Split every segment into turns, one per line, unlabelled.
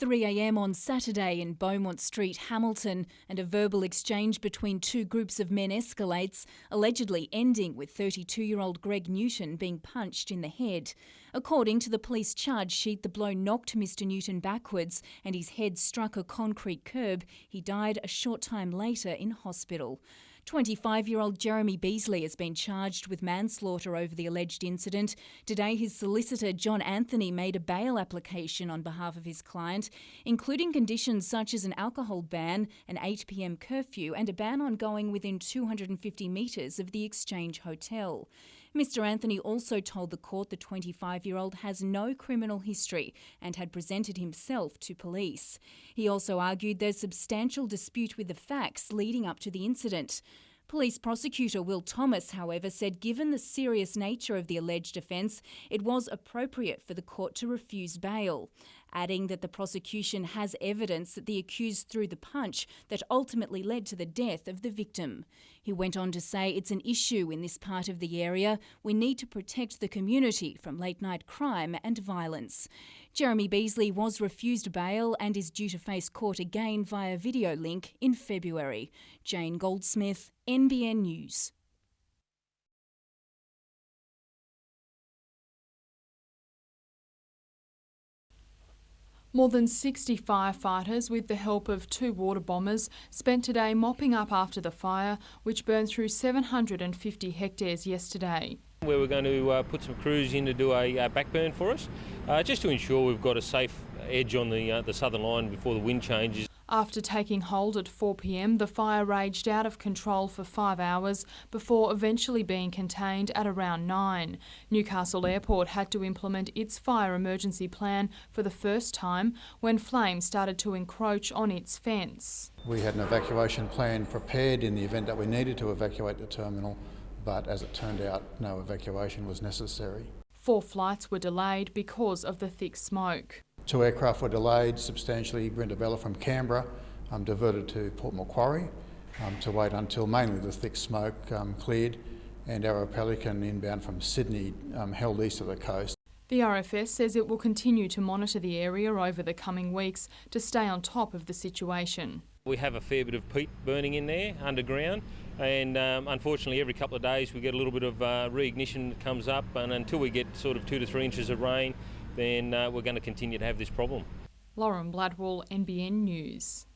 3 a.m. on Saturday in Beaumont Street, Hamilton, and a verbal exchange between two groups of men escalates, allegedly ending with 32-year-old Greg Newton being punched in the head. According to the police charge sheet, the blow knocked Mr Newton backwards and his head struck a concrete curb. He died a short time later in hospital. 25-year-old Jeremy Beasley has been charged with manslaughter over the alleged incident. Today, his solicitor, John Anthony, made a bail application on behalf of his client, including conditions such as an alcohol ban, an 8 p.m. curfew and a ban on going within 250 metres of the Exchange Hotel. Mr Anthony also told the court the 25-year-old has no criminal history and had presented himself to police. He also argued there's substantial dispute with the facts leading up to the incident. Police prosecutor Will Thomas, however, said given the serious nature of the alleged offence, it was appropriate for the court to refuse bail, adding that the prosecution has evidence that the accused threw the punch that ultimately led to the death of the victim. He went on to say it's an issue in this part of the area. We need to protect the community from late-night crime and violence. Jeremy Beasley was refused bail and is due to face court again via video link in February. Jane Goldsmith, NBN News.
More than 60 firefighters, with the help of 2 water bombers, spent today mopping up after the fire, which burned through 750 hectares yesterday.
Where we're going to put some crews in to do a backburn for us, just to ensure we've got a safe edge on the southern line before the wind changes.
After taking hold at 4 p.m, the fire raged out of control for 5 hours before eventually being contained at around 9. Newcastle Airport had to implement its fire emergency plan for the first time when flames started to encroach on its fence.
We had an evacuation plan prepared in the event that we needed to evacuate the terminal, but as it turned out, no evacuation was necessary.
4 flights were delayed because of the thick smoke.
2 aircraft were delayed substantially. Brindabella from Canberra diverted to Port Macquarie to wait until mainly the thick smoke cleared, and Arrow Pelican inbound from Sydney held east of the coast.
The RFS says it will continue to monitor the area over the coming weeks to stay on top of the situation.
We have a fair bit of peat burning in there underground, and unfortunately every couple of days we get a little bit of reignition that comes up, and until we get sort of 2 to 3 inches of rain, then we're going to continue to have this problem.
Lauren Bladwell, NBN News.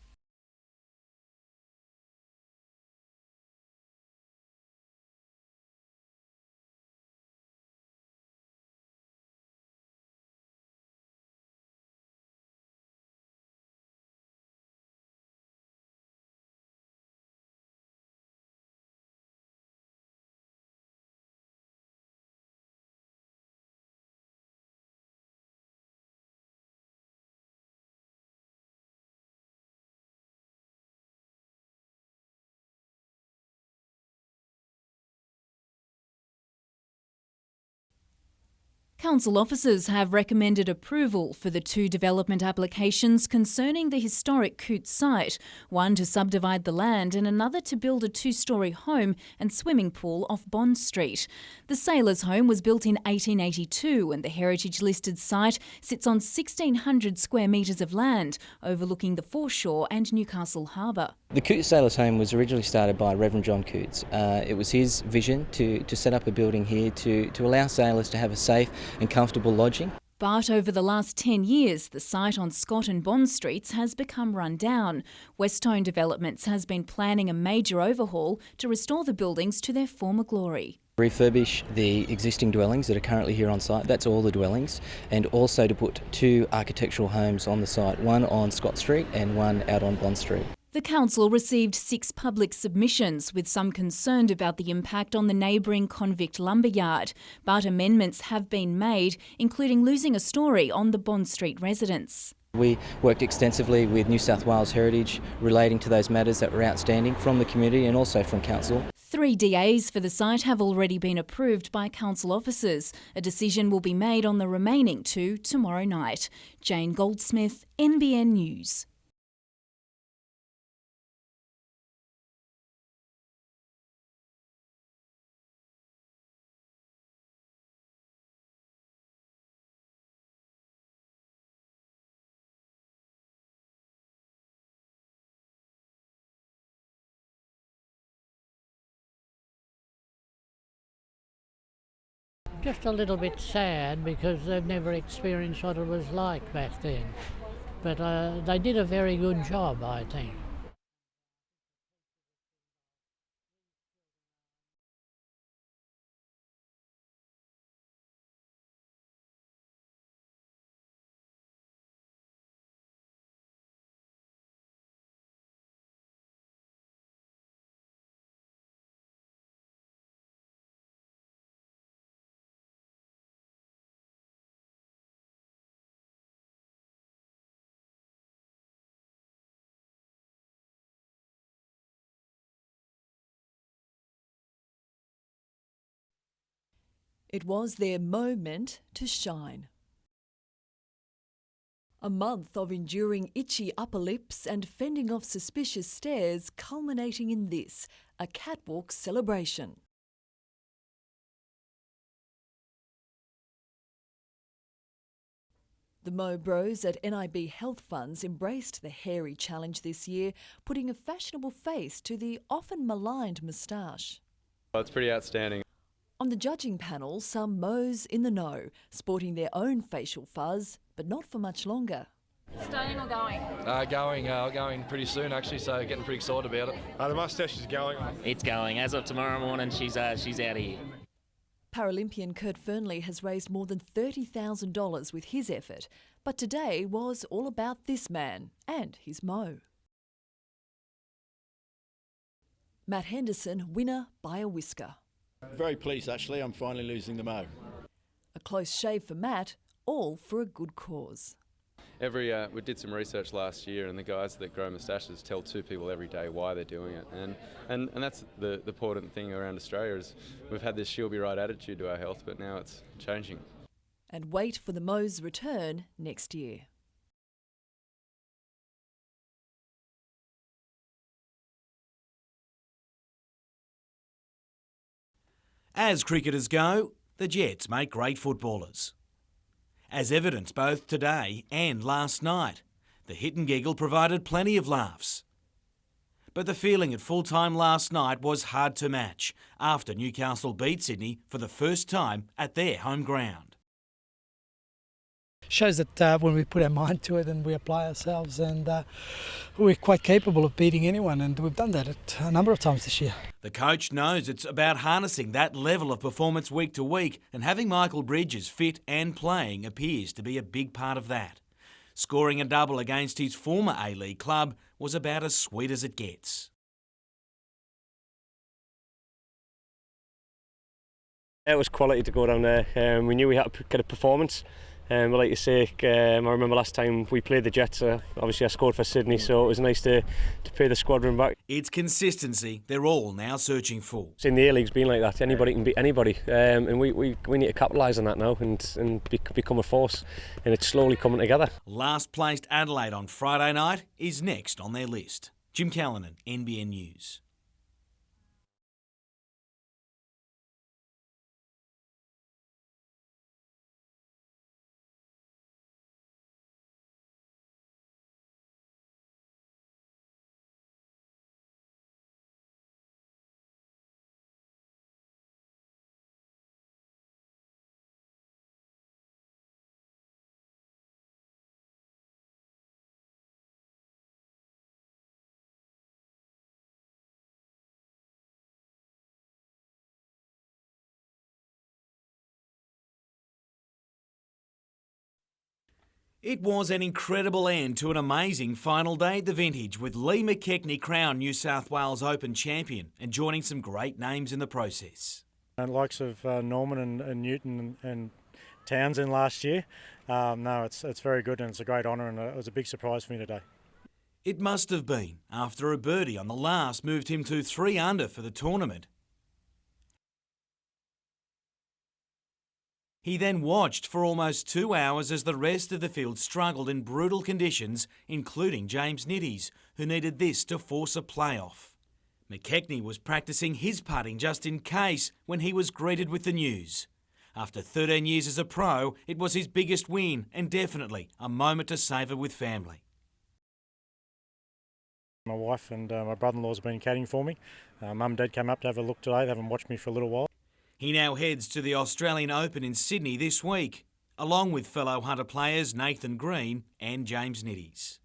Council officers have recommended approval for the 2 development applications concerning the historic Coote site, one to subdivide the land and another to build a 2-storey home and swimming pool off Bond Street. The Sailors' Home was built in 1882 and the heritage-listed site sits on 1,600 square metres of land overlooking the foreshore and Newcastle Harbour.
The Coote Sailors' Home was originally started by Reverend John Coote. It was his vision to set up a building here to allow sailors to have a safe and comfortable lodging.
But over the last 10 years, the site on Scott and Bond Streets has become run down. Westone Developments has been planning a major overhaul to restore the buildings to their former glory.
Refurbish the existing dwellings that are currently here on site, that's all the dwellings, and also to put 2 architectural homes on the site, one on Scott Street and one out on Bond Street.
The council received 6 public submissions, with some concerned about the impact on the neighbouring convict lumberyard, but amendments have been made, including losing a storey on the Bond Street residence.
We worked extensively with New South Wales Heritage relating to those matters that were outstanding from the community and also from council.
3 DAs for the site have already been approved by council officers. A decision will be made on the remaining 2 tomorrow night. Jane Goldsmith, NBN News.
just a little bit sad because they've never experienced what it was like back then. But they did a very good job, I think.
It was their moment to shine. A month of enduring itchy upper lips and fending off suspicious stares culminating in this, a catwalk celebration. The Mo Bros at NIB Health Funds embraced the hairy challenge this year, putting a fashionable face to the often maligned moustache.
Well, it's pretty outstanding.
On the judging panel, some Mo's in the know, sporting their own facial fuzz, but not for much longer.
Staying or going?
Going pretty soon actually, so getting pretty excited about it.
The moustache is going.
It's going. As of tomorrow morning, she's out of here.
Paralympian Kurt Fernley has raised more than $30,000 with his effort, but today was all about this man and his Mo. Matt Henderson, winner by a whisker.
Very pleased actually, I'm finally losing the Mo.
A close shave for Matt, all for a good cause.
We did some research last year, and the guys that grow moustaches tell 2 people every day why they're doing it, and that's the important thing around Australia is we've had this she'll be right attitude to our health, but now it's changing.
And wait for the Mo's return next year.
As cricketers go, the Jets make great footballers. As evidenced both today and last night, the hit and giggle provided plenty of laughs. But the feeling at full time last night was hard to match after Newcastle beat Sydney for the first time at their home ground.
Shows that when we put our mind to it and we apply ourselves, and we're quite capable of beating anyone, and we've done that a number of times this year.
The coach knows it's about harnessing that level of performance week to week, and having Michael Bridges fit and playing appears to be a big part of that. Scoring a double against his former A-League club was about as sweet as it gets.
It was quality to go down there. We knew we had to get a performance. But like you say, I remember last time we played the Jets, obviously I scored for Sydney, so it was nice to pay the squadron back.
It's consistency they're all now searching for.
In the A-League's been like that, anybody can beat anybody, and we need to capitalise on that now and become a force, and it's slowly coming together.
Last placed Adelaide on Friday night is next on their list. Jim Callanan, NBN News. It was an incredible end to an amazing final day at the Vintage, with Lee McKechnie crowned New South Wales Open champion and joining some great names in the process.
And likes of Norman and Newton and Townsend last year. No, it's very good and it's a great honour, and it was a big surprise for me today.
It must have been, after a birdie on the last moved him to 3 under for the tournament. He then watched for almost 2 hours as the rest of the field struggled in brutal conditions, including James Nitties, who needed this to force a playoff. McKechnie was practising his putting just in case when he was greeted with the news. After 13 years as a pro, it was his biggest win and definitely a moment to savour with family.
My wife and my brother-in-law have been caddying for me. Mum and Dad came up to have a look today. They haven't watched me for a little while.
He now heads to the Australian Open in Sydney this week, along with fellow Hunter players Nathan Green and James Nitties.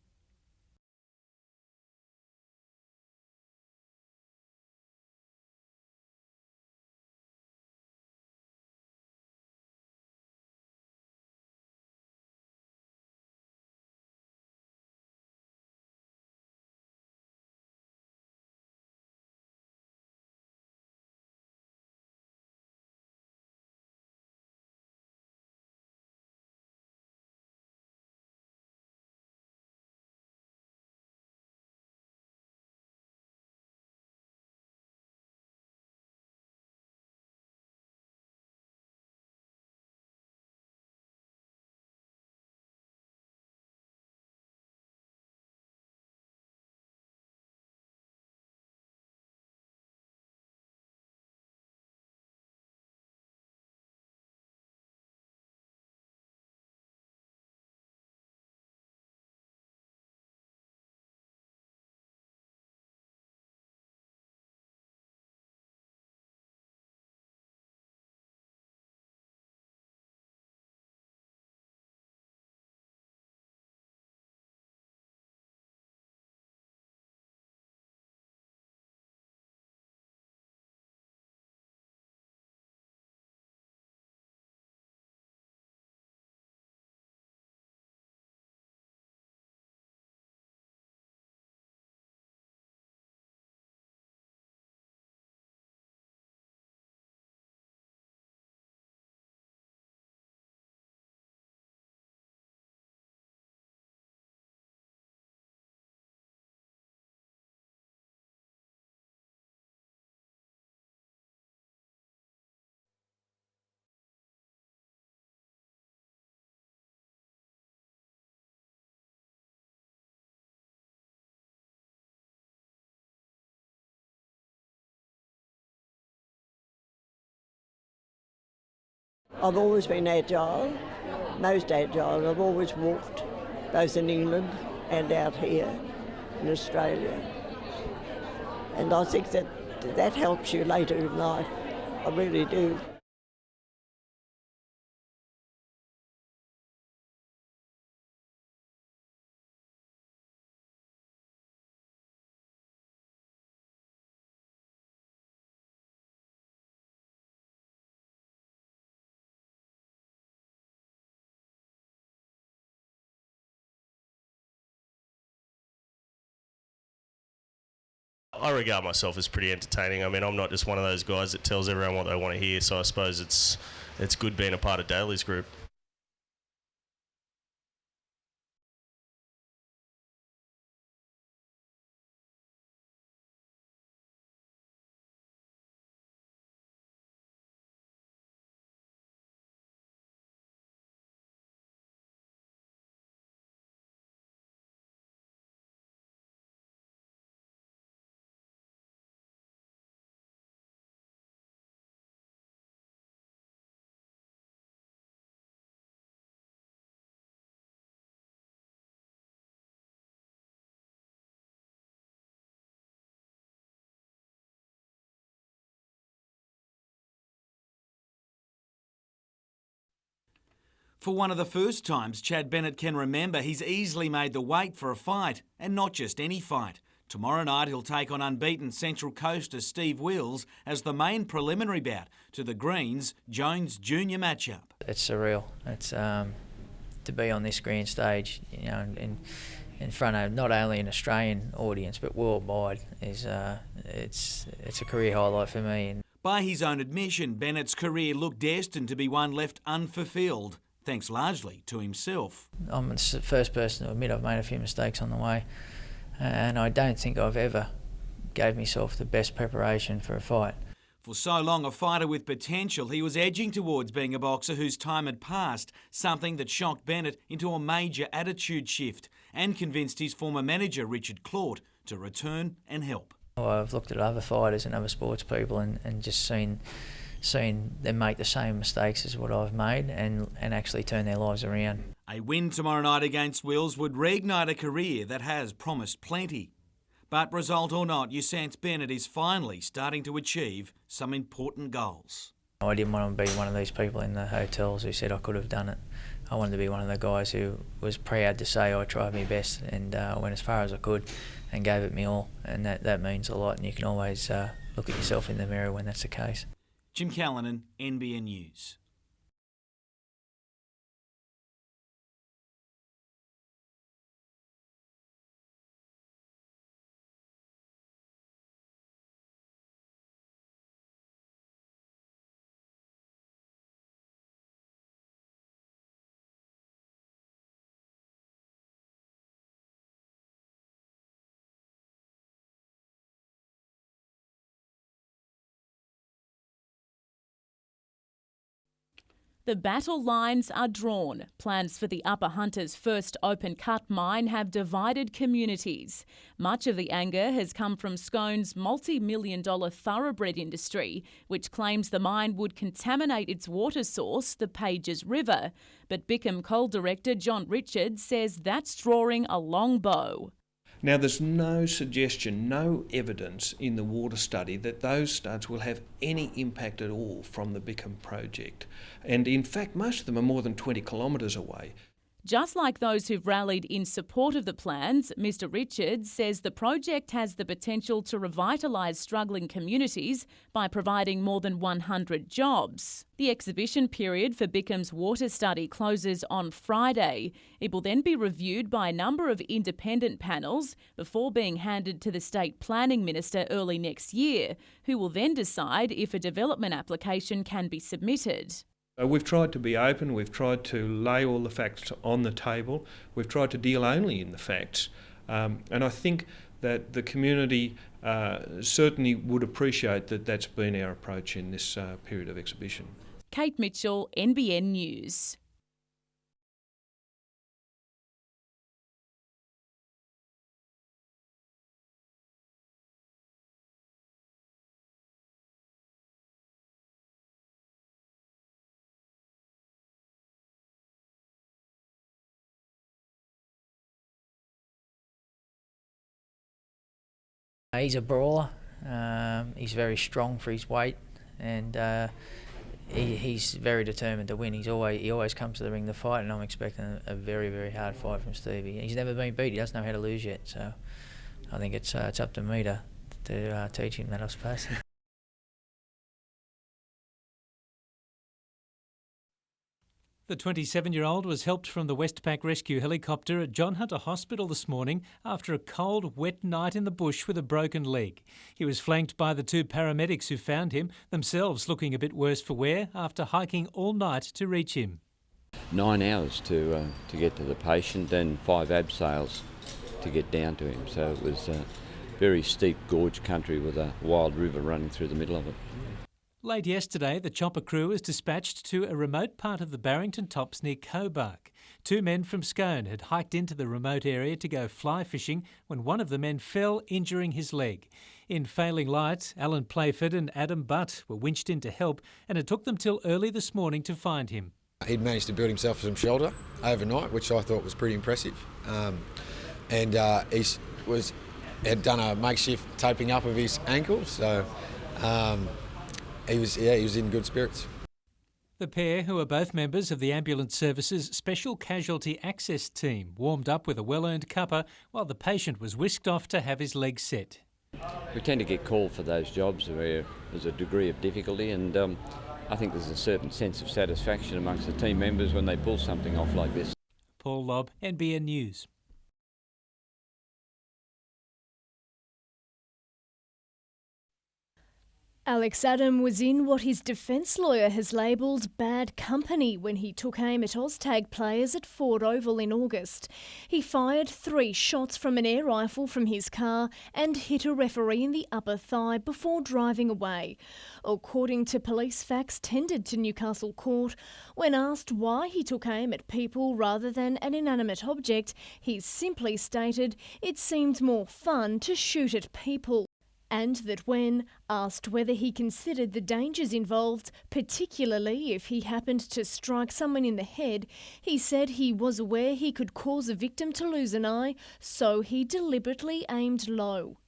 I've always been agile, most agile. I've always walked, both in England and out here in Australia. And I think that helps you later in life. I really do.
I regard myself as pretty entertaining. I mean, I'm not just one of those guys that tells everyone what they want to hear, so I suppose it's good being a part of Daly's group.
For one of the first times Chad Bennett can remember, he's easily made the weight for a fight, and not just any fight. Tomorrow night he'll take on unbeaten Central Coaster Steve Wills as the main preliminary bout to the Greens Jones Junior matchup.
It's surreal. It's to be on this grand stage, you know, in front of not only an Australian audience but worldwide is it's a career highlight for me.
By his own admission, Bennett's career looked destined to be one left unfulfilled, thanks largely to himself.
I'm the first person to admit I've made a few mistakes on the way, and I don't think I've ever gave myself the best preparation for a fight.
For so long a fighter with potential, he was edging towards being a boxer whose time had passed, something that shocked Bennett into a major attitude shift and convinced his former manager Richard Claught to return and help.
I've looked at other fighters and other sports people and just seen them make the same mistakes as what I've made and actually turn their lives around.
A win tomorrow night against Wills would reignite a career that has promised plenty. But result or not, Usance Bennett is finally starting to achieve some important goals.
I didn't want to be one of these people in the hotels who said I could have done it. I wanted to be one of the guys who was proud to say I tried my best and went as far as I could and gave it me all, and that means a lot, and you can always look at yourself in the mirror when that's the case.
Jim Callanan, NBN News.
The battle lines are drawn. Plans for the Upper Hunter's first open-cut mine have divided communities. Much of the anger has come from Scone's multi-million-dollar thoroughbred industry, which claims the mine would contaminate its water source, the Pages River. But Bickham Coal Director John Richards says that's drawing a long bow.
Now, there's no suggestion, no evidence in the water study that those studs will have any impact at all from the Bickham project. And in fact, most of them are more than 20 kilometres away.
Just like those who've rallied in support of the plans, Mr Richards says the project has the potential to revitalise struggling communities by providing more than 100 jobs. The exhibition period for Bickham's water study closes on Friday. It will then be reviewed by a number of independent panels before being handed to the State Planning Minister early next year, who will then decide if a development application can be submitted.
We've tried to be open, we've tried to lay all the facts on the table, we've tried to deal only in the facts, and I think that the community certainly would appreciate that that's been our approach in this period of exhibition.
Kate Mitchell, NBN News.
He's a brawler. He's very strong for his weight, and he's very determined to win. He always comes to the ring to fight, and I'm expecting a very, very hard fight from Stevie. He's never been beat. He doesn't know how to lose yet, so I think it's up to me to teach him that, I suppose.
The 27-year-old was helped from the Westpac rescue helicopter at John Hunter Hospital this morning after a cold, wet night in the bush with a broken leg. He was flanked by the two paramedics who found him, themselves looking a bit worse for wear after hiking all night to reach him.
9 hours to get to the patient and 5 abseils to get down to him. So it was very steep gorge country with a wild river running through the middle of it.
Late yesterday, the chopper crew was dispatched to a remote part of the Barrington Tops near Cobark. 2 men from Scone had hiked into the remote area to go fly fishing when one of the men fell, injuring his leg. In failing light, Alan Playford and Adam Butt were winched in to help, and it took them till early this morning to find him.
He'd managed to build himself some shelter overnight, which I thought was pretty impressive. And he had done a makeshift taping up of his ankle, so he was in good spirits.
The pair, who are both members of the Ambulance Service's Special Casualty Access Team, warmed up with a well-earned cuppa while the patient was whisked off to have his leg set.
We tend to get called for those jobs where there's a degree of difficulty, and I think there's a certain sense of satisfaction amongst the team members when they pull something off like this.
Paul Lobb, NBN News.
Alex Adam was in what his defence lawyer has labelled bad company when he took aim at Oztag players at Ford Oval in August. He fired 3 shots from an air rifle from his car and hit a referee in the upper thigh before driving away. According to police facts tendered to Newcastle Court, when asked why he took aim at people rather than an inanimate object, he simply stated it seemed more fun to shoot at people. And that when asked whether he considered the dangers involved, particularly if he happened to strike someone in the head, he said he was aware he could cause a victim to lose an eye, so he deliberately aimed low.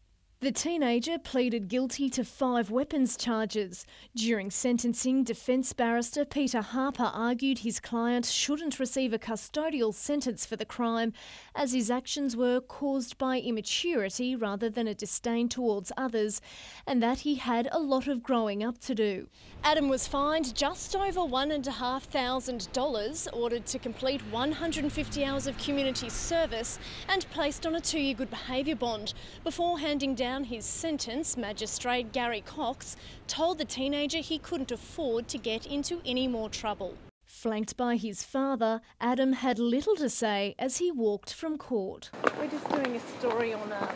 The teenager pleaded guilty to 5 weapons charges. During sentencing, defence barrister Peter Harper argued his client shouldn't receive a custodial sentence for the crime, as his actions were caused by immaturity rather than a disdain towards others, and that he had a lot of growing up to do. Adam was fined just over $1,500, ordered to complete 150 hours of community service and placed on a 2-year good behaviour bond. Before handing down his sentence, Magistrate Gary Cox told the teenager he couldn't afford to get into any more trouble. Flanked by his father, Adam had little to say as he walked from court. We're just doing a story on the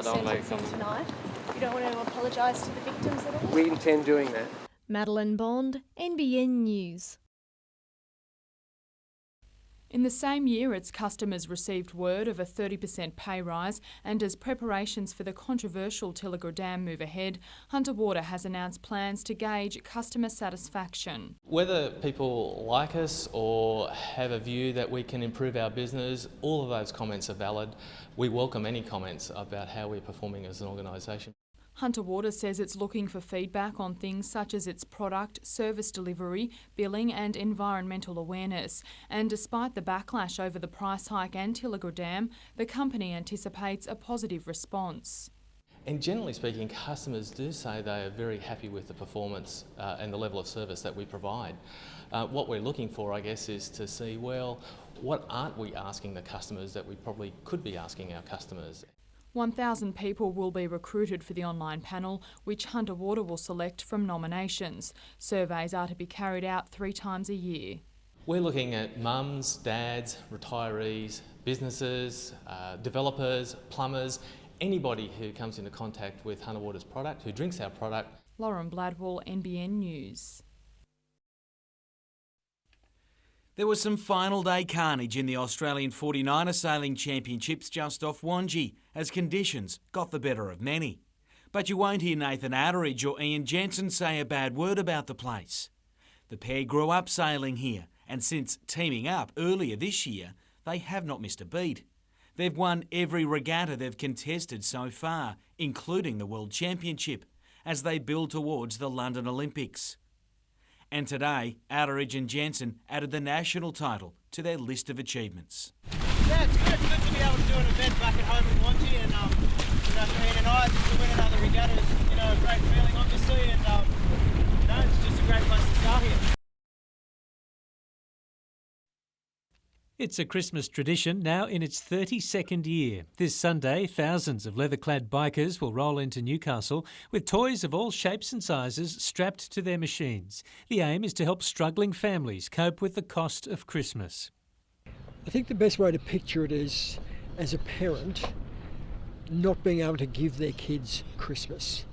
sentencing tonight. You don't want to apologise to the victims at all?
We intend doing that.
Madeline Bond, NBN News.
In the same year, its customers received word of a 30% pay rise, and as preparations for the controversial Tilliger Dam move ahead, Hunter Water has announced plans to gauge customer satisfaction.
Whether people like us or have a view that we can improve our business, all of those comments are valid. We welcome any comments about how we're performing as an organisation.
Hunter Water says it's looking for feedback on things such as its product, service delivery, billing and environmental awareness. And despite the backlash over the price hike and Tilliger Dam, the company anticipates a positive response.
And generally speaking, customers do say they are very happy with the performance and the level of service that we provide. What we're looking for, I guess, is to see, well, what aren't we asking the customers that we probably could be asking our customers?
1,000 people will be recruited for the online panel, which Hunter Water will select from nominations. Surveys are to be carried out 3 times a year.
We're looking at mums, dads, retirees, businesses, developers, plumbers, anybody who comes into contact with Hunter Water's product, who drinks our product.
Lauren Bladwell, NBN News.
There was some final day carnage in the Australian 49er Sailing Championships just off Wangi as conditions got the better of many. But you won't hear Nathan Atteridge or Ian Jensen say a bad word about the place. The pair grew up sailing here, and since teaming up earlier this year, they have not missed a beat. They've won every regatta they've contested so far, including the World Championship, as they build towards the London Olympics. And today, Atteridge and Jensen added the national title to their list of achievements.
Yeah, it's good to be able to do an event back at home in Wangi, and for Ian and I, just to win another regatta is a great feeling, obviously, and it's just a great place to start here.
It's a Christmas tradition now in its 32nd year. This Sunday, thousands of leather-clad bikers will roll into Newcastle with toys of all shapes and sizes strapped to their machines. The aim is to help struggling families cope with the cost of Christmas.
I think the best way to picture it is, as a parent, not being able to give their kids Christmas.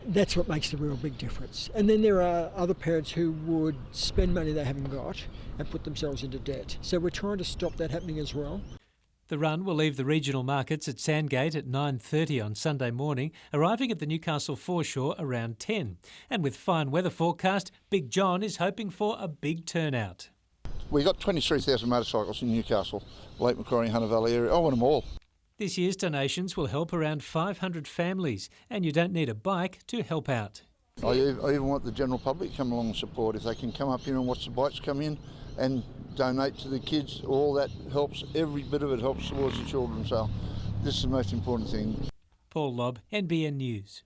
That's what makes the real big difference. And then there are other parents who would spend money they haven't got and put themselves into debt. So we're trying to stop that happening as well.
The run will leave the regional markets at Sandgate at 9:30 on Sunday morning, arriving at the Newcastle foreshore around 10. And with fine weather forecast, Big John is hoping for a big turnout.
We got 23,000 motorcycles in Newcastle, Lake Macquarie, Hunter Valley area. I want them all.
This year's donations will help around 500 families, and you don't need a bike to help out.
I even want the general public to come along and support. If they can come up here and watch the bikes come in and donate to the kids, all that helps. Every bit of it helps towards the children. So this is the most important thing.
Paul Lobb, NBN News.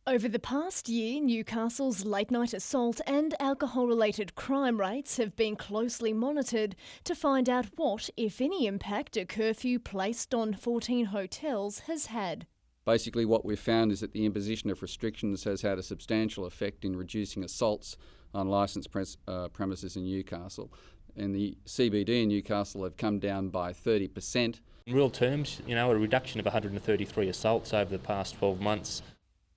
Over the past year, Newcastle's late-night assault and alcohol-related crime rates have been closely monitored to find out what, if any, impact a curfew placed on 14 hotels has had.
Basically, what we've found is that the imposition of restrictions has had a substantial effect in reducing assaults on licensed premises in Newcastle. And the CBD in Newcastle have come down by 30%.
In real terms, a reduction of 133 assaults over the past 12 months.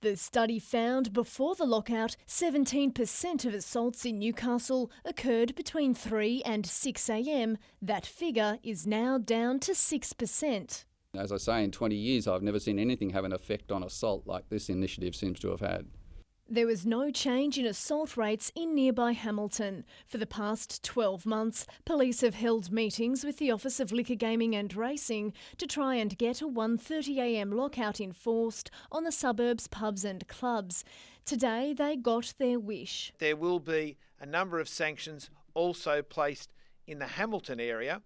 The study found before the lockout, 17% of assaults in Newcastle occurred between 3 and 6 a.m. That figure is now down to 6%.
As I say, in 20 years, I've never seen anything have an effect on assault like this initiative seems to have had.
There was no change in assault rates in nearby Hamilton. For the past 12 months, police have held meetings with the Office of Liquor, Gaming and Racing to try and get a 1:30 a.m. lockout enforced on the suburbs' pubs and clubs. Today, they got their wish.
There will be a number of sanctions also placed in the Hamilton area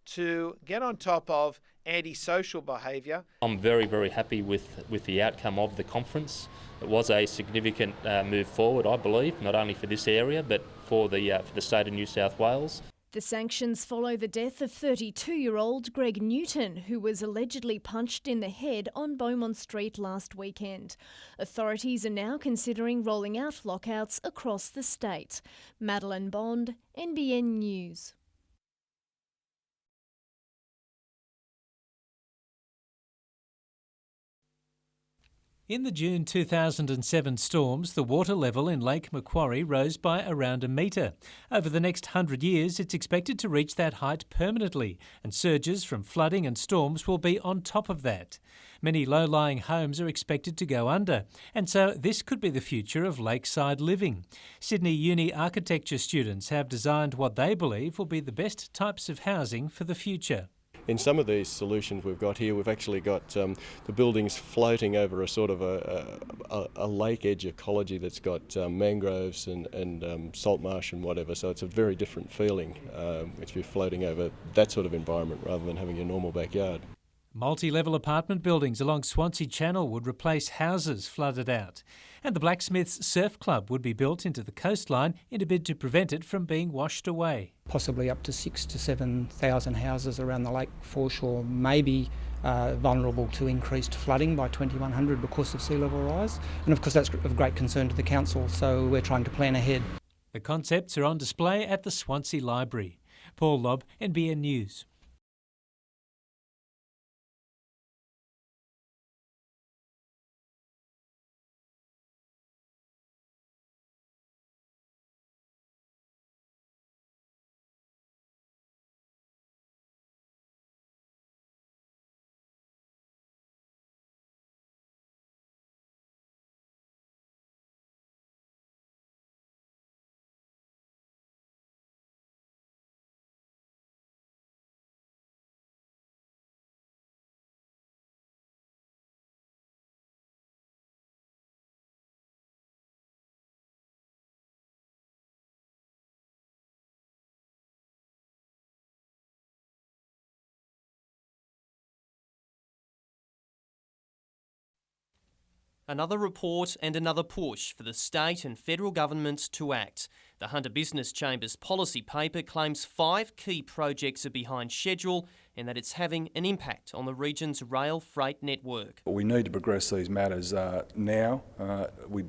to get on top of antisocial behaviour.
I'm very, very happy with the outcome of the conference. It was a significant move forward, I believe, not only for this area but for the state of New South Wales.
The sanctions follow the death of 32-year-old Greg Newton, who was allegedly punched in the head on Beaumont Street last weekend. Authorities are now considering rolling out lockouts across the state. Madeline Bond, NBN News.
In the June 2007 storms, the water level in Lake Macquarie rose by around a metre. Over the next 100 years, it's expected to reach that height permanently, and surges from flooding and storms will be on top of that. Many low-lying homes are expected to go under, and so this could be the future of lakeside living. Sydney Uni architecture students have designed what they believe will be the best types of housing for the future.
In some of these solutions we've got here, we've actually got the buildings floating over a sort of a lake edge ecology that's got mangroves and salt marsh and whatever, so it's a very different feeling if you're floating over that sort of environment rather than having your normal backyard.
Multi-level apartment buildings along Swansea Channel would replace houses flooded out. And the Blacksmiths Surf Club would be built into the coastline in a bid to prevent it from being washed away.
Possibly up to 6,000 to 7,000 houses around the lake foreshore may be vulnerable to increased flooding by 2100 because of sea level rise. And of course that's of great concern to the council, so we're trying to plan ahead.
The concepts are on display at the Swansea Library. Paul Lobb, NBN News.
Another report and another push for the state and federal governments to act. The Hunter Business Chamber's policy paper claims 5 key projects are behind schedule and that it's having an impact on the region's rail freight network.
We need to progress these matters now. We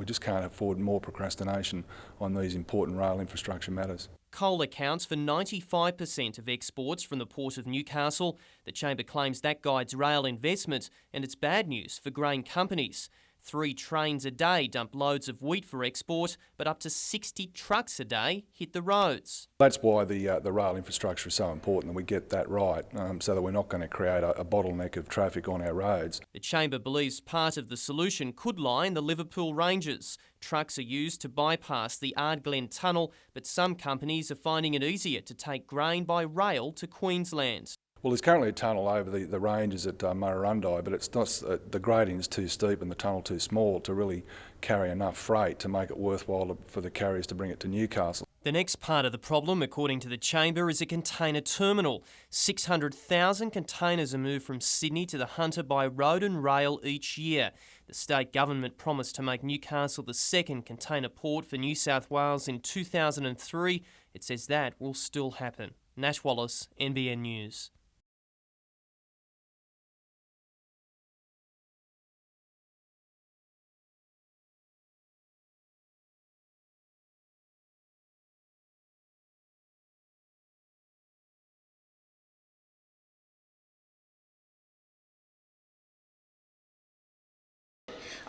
just can't afford more procrastination on these important rail infrastructure matters.
Coal accounts for 95% of exports from the Port of Newcastle. The Chamber claims that guides rail investment, and it's bad news for grain companies. 3 trains a day dump loads of wheat for export, but up to 60 trucks a day hit the roads.
That's why the rail infrastructure is so important, that we get that right, so that we're not going to create a bottleneck of traffic on our roads.
The Chamber believes part of the solution could lie in the Liverpool Ranges. Trucks are used to bypass the Ardglen Tunnel, but some companies are finding it easier to take grain by rail to Queensland.
Well, there's currently a tunnel over the ranges at Murrurundi, but it's not, the grading is too steep and the tunnel too small to really carry enough freight to make it worthwhile for the carriers to bring it to Newcastle.
The next part of the problem, according to the Chamber, is a container terminal. 600,000 containers are moved from Sydney to the Hunter by road and rail each year. The state government promised to make Newcastle the second container port for New South Wales in 2003. It says that will still happen. Nash Wallace, NBN News.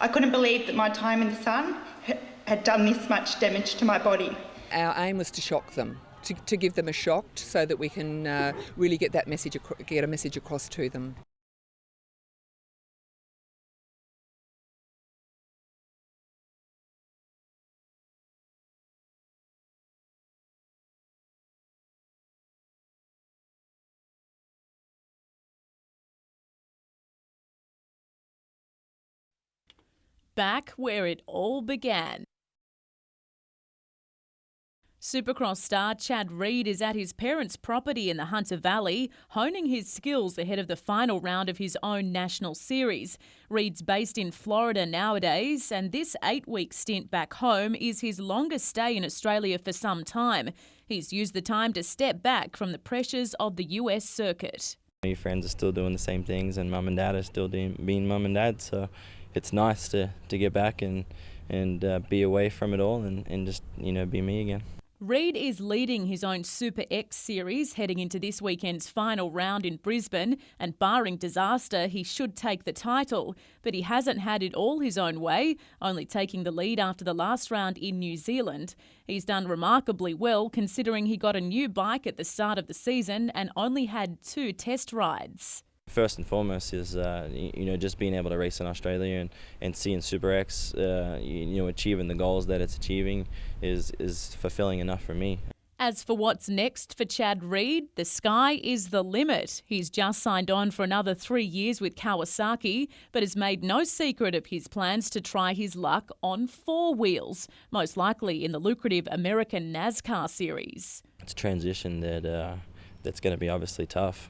I couldn't believe that my time in the sun had done this much damage to my body.
Our aim was to shock them, to give them a shock so that we can really get a message across to them.
Back where it all began. Supercross star Chad Reed is at his parents' property in the Hunter Valley, honing his skills ahead of the final round of his own national series. Reed's based in Florida nowadays, and this 8-week stint back home is his longest stay in Australia for some time. He's used the time to step back from the pressures of the US circuit.
Your friends are still doing the same things, and mum and dad are still being mum and dad, so it's nice to get back and be away from it all and just, be me again.
Reed is leading his own Super X series heading into this weekend's final round in Brisbane, and barring disaster, he should take the title. But he hasn't had it all his own way, only taking the lead after the last round in New Zealand. He's done remarkably well considering he got a new bike at the start of the season and only had 2 test rides.
First and foremost is just being able to race in Australia and seeing Super X achieving the goals that it's achieving is fulfilling enough for me.
As for what's next for Chad Reed, the sky is the limit. He's just signed on for another 3 years with Kawasaki, but has made no secret of his plans to try his luck on 4 wheels, most likely in the lucrative American NASCAR series.
It's a transition that's going to be obviously tough,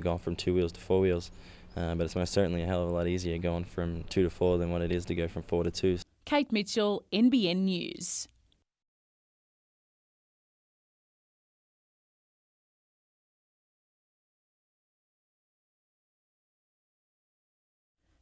going from 2 wheels to 4 wheels. But it's most certainly a hell of a lot easier going from 2 to 4 than what it is to go from 4 to 2.
Kate Mitchell, NBN News.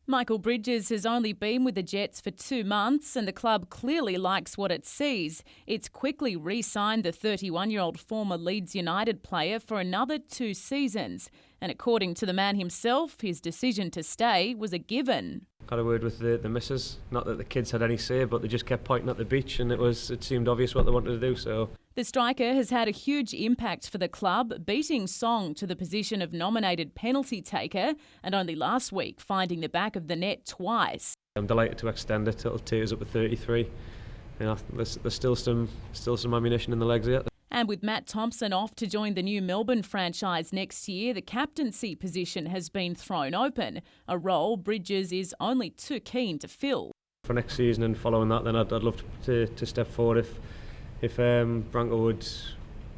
Michael Bridges has only been with the Jets for 2 months, and the club clearly likes what it sees. It's quickly re-signed the 31-year-old former Leeds United player for another 2 seasons. And according to the man himself, his decision to stay was a given.
Had a word with the missus. Not that the kids had any say, but they just kept pointing at the beach, and it seemed obvious what they wanted to do. So
the striker has had a huge impact for the club, beating Song to the position of nominated penalty taker, and only last week finding the back of the net twice.
I'm delighted to extend it till T's up at 33. There's still some ammunition in the legs yet.
And with Matt Thompson off to join the new Melbourne franchise next year, the captaincy position has been thrown open, a role Bridges is only too keen to fill.
For next season and following that, then I'd love to step forward if Branko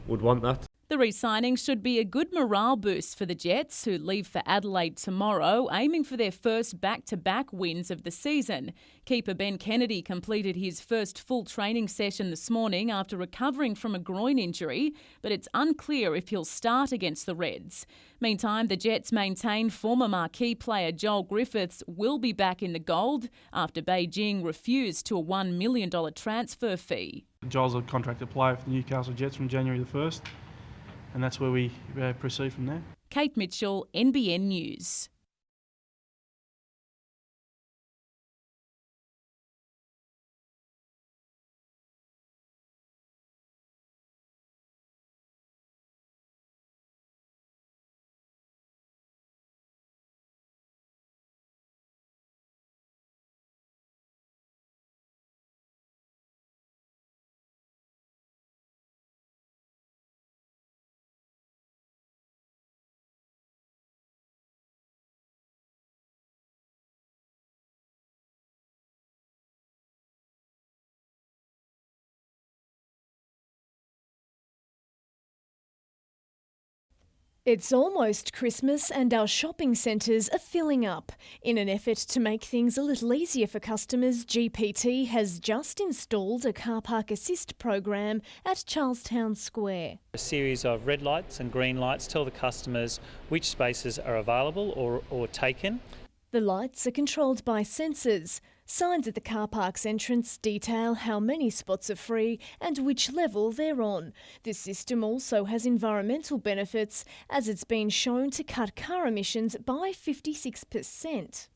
would want that.
The re-signing should be a good morale boost for the Jets, who leave for Adelaide tomorrow, aiming for their first back-to-back wins of the season. Keeper Ben Kennedy completed his first full training session this morning after recovering from a groin injury, but it's unclear if he'll start against the Reds. Meantime, the Jets maintain former marquee player Joel Griffiths will be back in the gold after Beijing refused to a $1 million transfer fee.
Joel's a contracted player for the Newcastle Jets from January the 1st. And that's where we proceed from there.
Kate Mitchell, NBN News.
It's almost Christmas and our shopping centres are filling up. In an effort to make things a little easier for customers, GPT has just installed a car park assist program at Charlestown Square.
A series of red lights and green lights tell the customers which spaces are available or taken.
The lights are controlled by sensors. Signs at the car park's entrance detail how many spots are free and which level they're on. This system also has environmental benefits, as it's been shown to cut car emissions by 56%.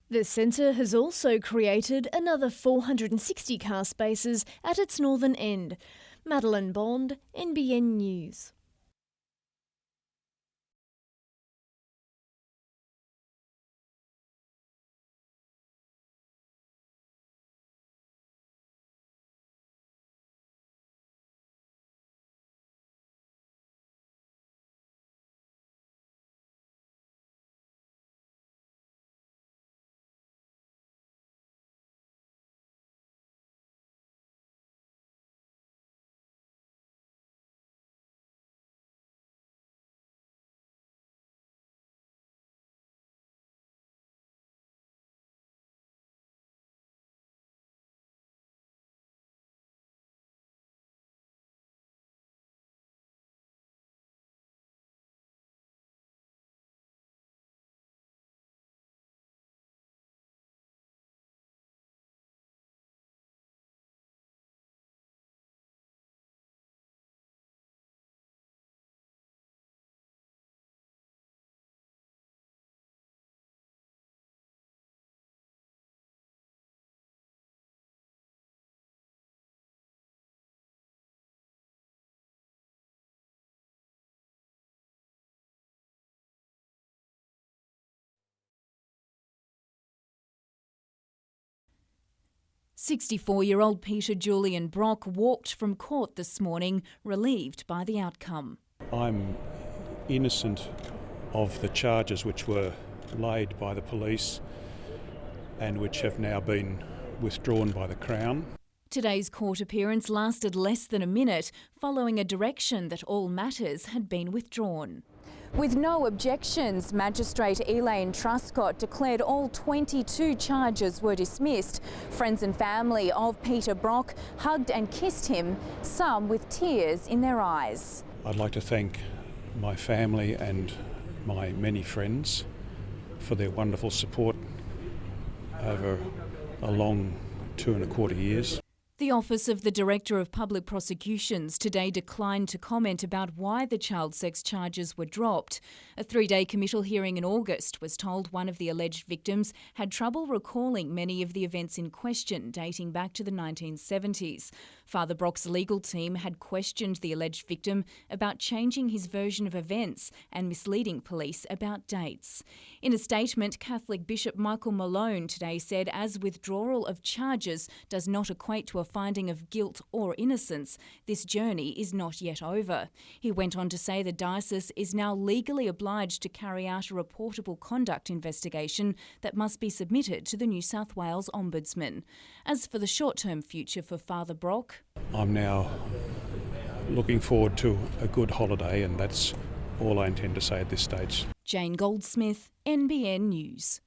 The centre has also created another 460 car spaces at its northern end. Madeline Bond, NBN News. "64-year-old Peter Julian Brock walked from court this morning, relieved by the outcome.
I'm innocent of the charges which were laid by the police and which have now been withdrawn by the Crown.
Today's court appearance lasted less than a minute, following a direction that all matters had been withdrawn. With no objections, Magistrate Elaine Truscott declared all 22 charges were dismissed. Friends and family of Peter Brock hugged and kissed him, some with tears in their eyes.
I'd like to thank my family and my many friends for their wonderful support over a long 2.25 years.
The Office of the Director of Public Prosecutions today declined to comment about why the child sex charges were dropped. A 3-day committal hearing in August was told one of the alleged victims had trouble recalling many of the events in question dating back to the 1970s. Father Brock's legal team had questioned the alleged victim about changing his version of events and misleading police about dates. In a statement, Catholic Bishop Michael Malone today said as withdrawal of charges does not equate to a finding of guilt or innocence, this journey is not yet over. He went on to say the diocese is now legally obliged to carry out a reportable conduct investigation that must be submitted to the New South Wales Ombudsman. As for the short-term future for Father Brock,
I'm now looking forward to a good holiday, and that's all I intend to say at this stage.
Jane Goldsmith, NBN News.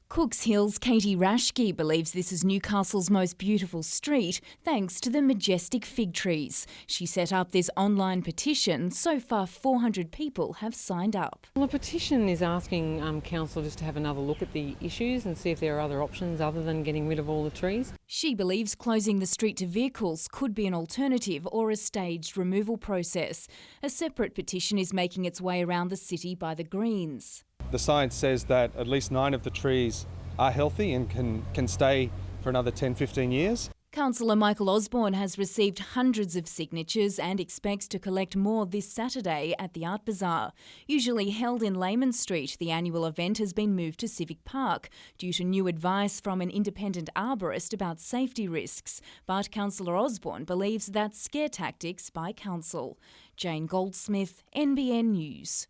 Cooks Hill's Katie Rashke believes this is Newcastle's most beautiful street thanks to the majestic fig trees. She set up this online petition. So far, 400 people have signed up.
Well, the petition is asking council just to have another look at the issues and see if there are other options other than getting rid of all the trees.
She believes closing the street to vehicles could be an alternative or a staged removal process. A separate petition is making its way around the city by the Greens.
The science says that at least 9 of the trees are healthy and can stay for another 10-15 years.
Councillor Michael Osborne has received hundreds of signatures and expects to collect more this Saturday at the Art Bazaar. Usually held in Layman Street, the annual event has been moved to Civic Park due to new advice from an independent arborist about safety risks. But Councillor Osborne believes that's scare tactics by council. Jane Goldsmith, NBN News.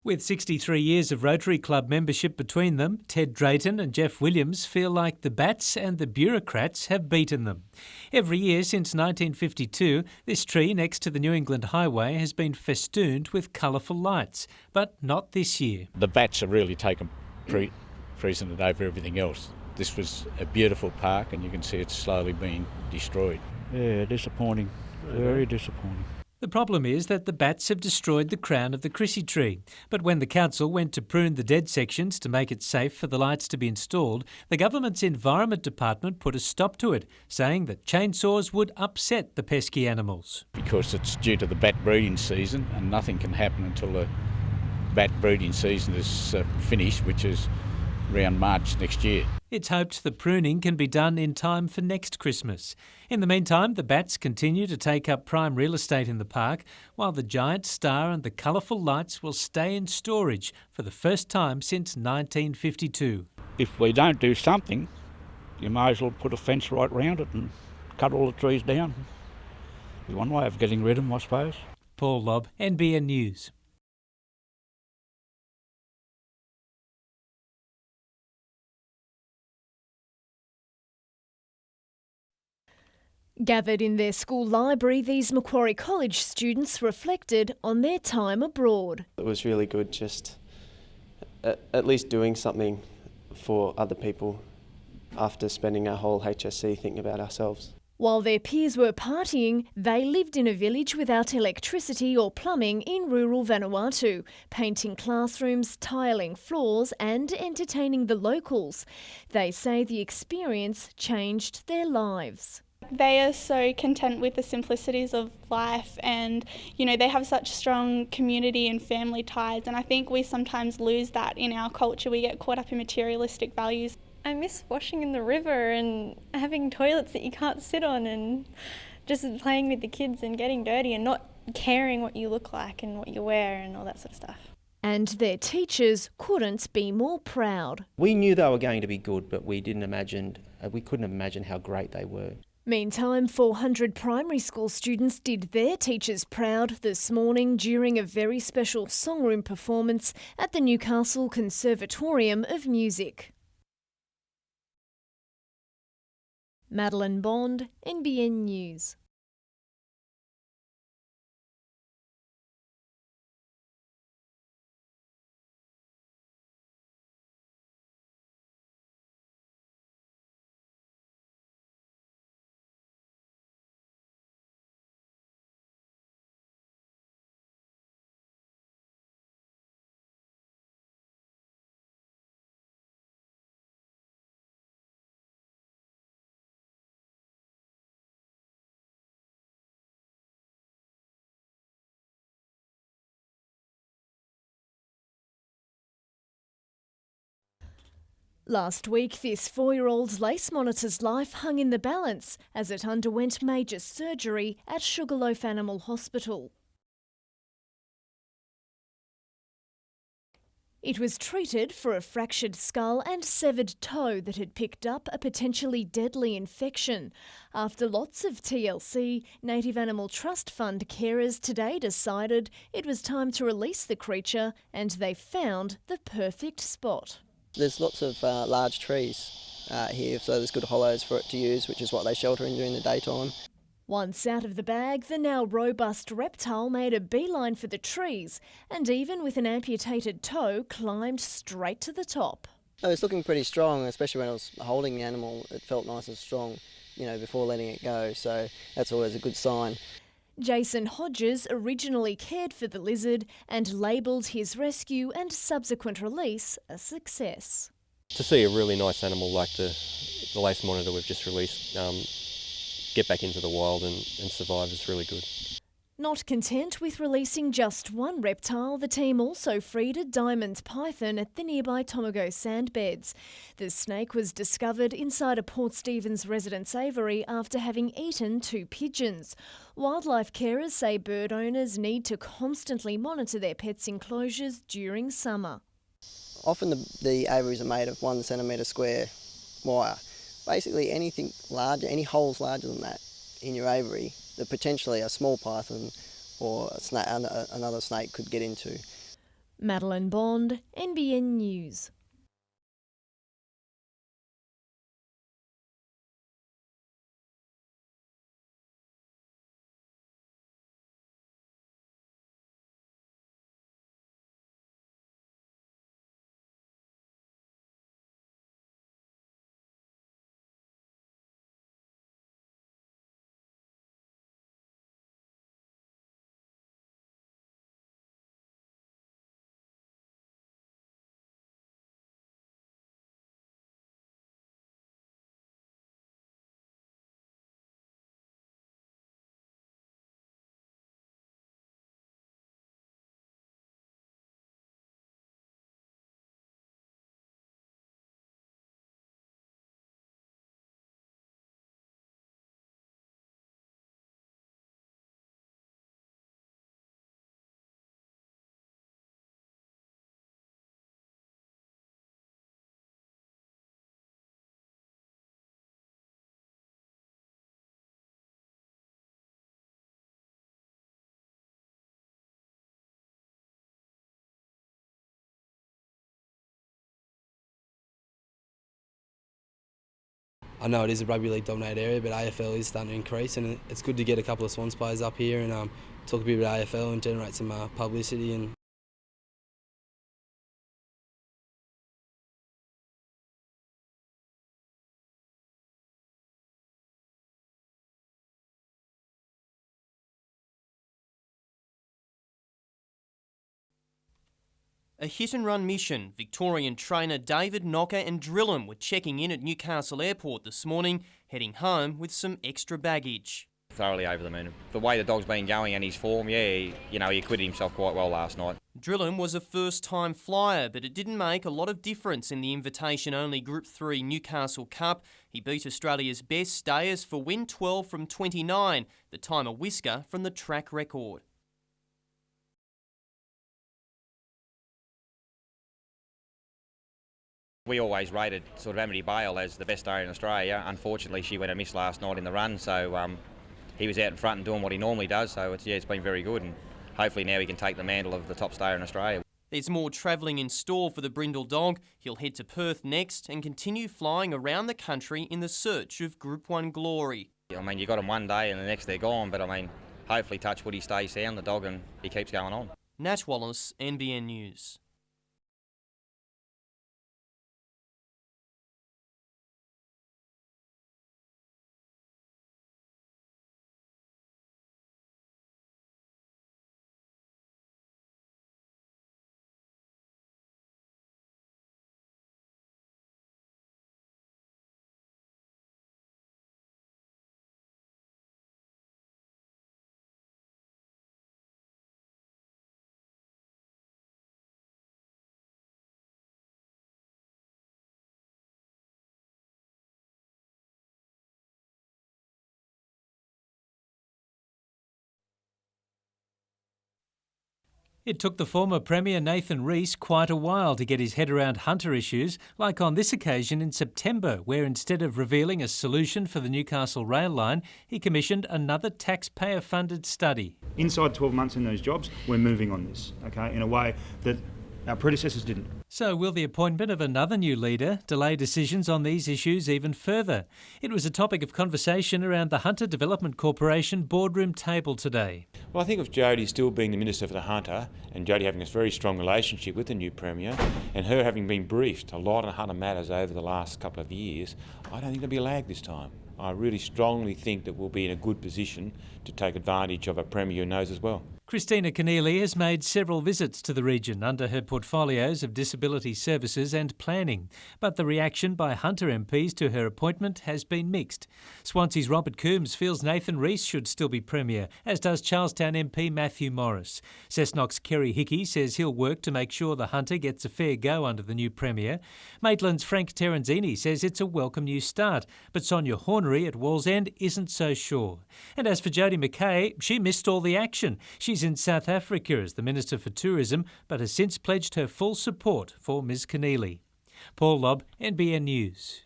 With 63 years of Rotary Club membership between them, Ted Drayton and Jeff Williams feel like the bats and the bureaucrats have beaten them. Every year since 1952, this tree next to the New England Highway has been festooned with colourful lights, but not this year.
The bats have really taken precedent over everything else. This was a beautiful park and you can see it's slowly being destroyed.
Yeah, disappointing. Very disappointing.
The problem is that the bats have destroyed the crown of the Chrissy tree. But when the council went to prune the dead sections to make it safe for the lights to be installed, the government's Environment Department put a stop to it, saying that chainsaws would upset the pesky animals.
Because it's due to the bat breeding season and nothing can happen until the bat breeding season is finished, which is around March next year.
It's hoped the pruning can be done in time for next Christmas. In the meantime, the bats continue to take up prime real estate in the park, while the giant star and the colourful lights will stay in storage for the first time since 1952.
If we don't do something, you may as well put a fence right round it and cut all the trees down. It's one way of getting rid of them, I suppose.
Paul Lobb, NBN News.
Gathered in their school library, these Macquarie College students reflected on their time abroad.
It was really good just at least doing something for other people after spending our whole HSC thinking about ourselves.
While their peers were partying, they lived in a village without electricity or plumbing in rural Vanuatu, painting classrooms, tiling floors and entertaining the locals. They say the experience changed their lives.
They are so content with the simplicities of life and, they have such strong community and family ties, and I think we sometimes lose that in our culture. We get caught up in materialistic values.
I miss washing in the river and having toilets that you can't sit on and just playing with the kids and getting dirty and not caring what you look like and what you wear and all that sort of stuff.
And their teachers couldn't be more proud.
We knew they were going to be good, but we couldn't imagine how great they were.
Meantime, 400 primary school students did their teachers proud this morning during a very special songroom performance at the Newcastle Conservatorium of Music. Madeline Bond, NBN News. Last week, this 4-year-old's lace monitor's life hung in the balance as it underwent major surgery at Sugarloaf Animal Hospital. It was treated for a fractured skull and severed toe that had picked up a potentially deadly infection. After lots of TLC, Native Animal Trust Fund carers today decided it was time to release the creature, and they found the perfect spot.
There's lots of large trees here, so there's good hollows for it to use, which is what they shelter in during the daytime.
Once out of the bag, the now robust reptile made a beeline for the trees and even with an amputated toe climbed straight to the top.
It was looking pretty strong, especially when I was holding the animal. It felt nice and strong, before letting it go, so that's always a good sign.
Jason Hodges originally cared for the lizard and labelled his rescue and subsequent release a success.
To see a really nice animal like the lace monitor we've just released get back into the wild and survive is really good.
Not content with releasing just one reptile, the team also freed a diamond python at the nearby Tomago sandbeds. The snake was discovered inside a Port Stephens residence aviary after having eaten 2 pigeons. Wildlife carers say bird owners need to constantly monitor their pets' enclosures during summer.
Often the aviaries are made of 1 centimetre square wire. Basically anything larger, any holes larger than that in your aviary that potentially a small python or another snake could get into.
Madeline Bond, NBN News.
I know it is a rugby league dominated area, but AFL is starting to increase, and it's good to get a couple of Swans players up here and talk a bit about AFL and generate some publicity. And
A hit-and-run mission. Victorian trainer David Knocker and Drillham were checking in at Newcastle Airport this morning, heading home with some extra baggage.
Thoroughly over the moon. The way the dog's been going and his form, he acquitted himself quite well last night.
Drillham was a first-time flyer, but it didn't make a lot of difference in the invitation-only Group 3 Newcastle Cup. He beat Australia's best stayers for win 12 from 29, the time a whisker from the track record.
We always rated sort of Amity Bale as the best stayer in Australia. Unfortunately, she went amiss last night in the run, so he was out in front and doing what he normally does, so it's been very good, and hopefully now he can take the mantle of the top stayer in Australia.
There's more travelling in store for the Brindle dog. He'll head to Perth next and continue flying around the country in the search of Group 1 glory.
I mean, you got them one day and the next they're gone, but I mean, hopefully touch wood he stays sound, the dog, and he keeps going on.
Nat Wallace, NBN News.
It took the former Premier Nathan Rees quite a while to get his head around hunter issues, like on this occasion in September, where instead of revealing a solution for the Newcastle rail line, he commissioned another taxpayer-funded study.
Inside 12 months in those jobs, we're moving on this, in a way that our predecessors didn't.
So will the appointment of another new leader delay decisions on these issues even further? It was a topic of conversation around the Hunter Development Corporation boardroom table today.
Well, I think of Jodie still being the Minister for the Hunter and Jodie having a very strong relationship with the new Premier and her having been briefed a lot on hunter matters over the last couple of years, I don't think there'll be a lag this time. I really strongly think that we'll be in a good position to take advantage of a Premier who knows as well.
Christina Keneally has made several visits to the region under her portfolios of disability services and planning, but the reaction by Hunter MPs to her appointment has been mixed. Swansea's Robert Coombs feels Nathan Rees should still be Premier, as does Charlestown MP Matthew Morris. Cessnock's Kerry Hickey says he'll work to make sure the Hunter gets a fair go under the new Premier. Maitland's Frank Terenzini says it's a welcome new start, but Sonia Hornery at Wallsend isn't so sure. And as for Jodie McKay, she missed all the action. She's in South Africa as the Minister for Tourism, but has since pledged her full support for Ms Keneally. Paul Lobb, NBN News.